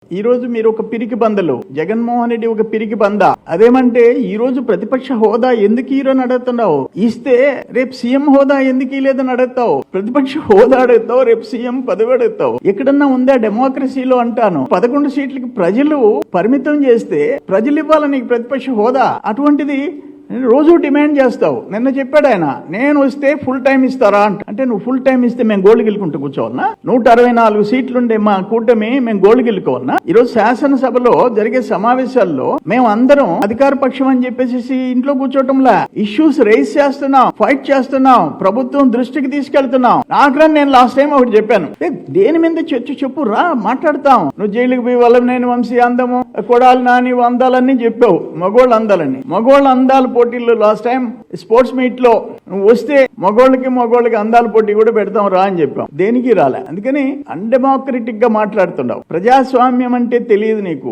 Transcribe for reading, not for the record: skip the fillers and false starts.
ఈ రోజు మీరు ఒక పిరికి బందలు, జగన్మోహన్ రెడ్డి ఒక పిరికి బంద. అదేమంటే ఈ రోజు ప్రతిపక్ష హోదా ఎందుకు ఈరోజు అడుగుతున్నావు? ఇస్తే రేపు సీఎం హోదా ఎందుకు లేదని అడుగుతావు. ప్రతిపక్ష హోదా అడుగుతావు, రేపు సీఎం పదవి అడుగుతావు. ఎక్కడన్నా ఉందా డెమోక్రసీలో అంటాను. 11 సీట్లకి ప్రజలు పరిమితం చేస్తే ప్రజలు ఇవ్వాలి నీకు ప్రతిపక్ష హోదా. అటువంటిది రోజు డిమాండ్ చేస్తావు. నిన్న చెప్పాడు ఆయన, నేను వస్తే ఫుల్ టైం ఇస్తారా అంటే నువ్వు ఫుల్ టైం ఇస్తే మేము గోల్డ్ గెలుకుంటూ కూర్చోవన్నా? 164 సీట్లుండే మా కూటమి మేము గోల్డ్ గెలుకోవన్నా? ఈరోజు శాసనసభలో జరిగే సమావేశాల్లో మేము అందరం అధికార పక్షం అని చెప్పేసి ఇంట్లో కూర్చోవటంలా ఇష్యూస్ రైజ్ చేస్తున్నాం, ఫైట్ చేస్తున్నాం, ప్రభుత్వం దృష్టికి తీసుకెళ్తున్నాం. నాకు నేను లాస్ట్ టైం ఒకటి చెప్పాను, దేని మీద చెప్పు రా మాట్లాడతాం. నువ్వు జైలుకి పోయి వల్లభనేని వంశీ అందము, కొడాలి నాని అందాలన్నీ చెప్పావు, మగోళ్ళు అందాలని. మగోళ్ళ అందాలు పోటీల్లో లాస్ట్ టైం స్పోర్ట్స్ మీట్ లో నువ్వు వస్తే మగోళ్ళకి అందాల పోటీ కూడా పెడతాం రా అని చెప్పాం. దేనికి రాలే. అందుకని అన్డెమోక్రటిక్ గా మాట్లాడుతున్నావు. ప్రజాస్వామ్యం అంటే తెలియదు నీకు.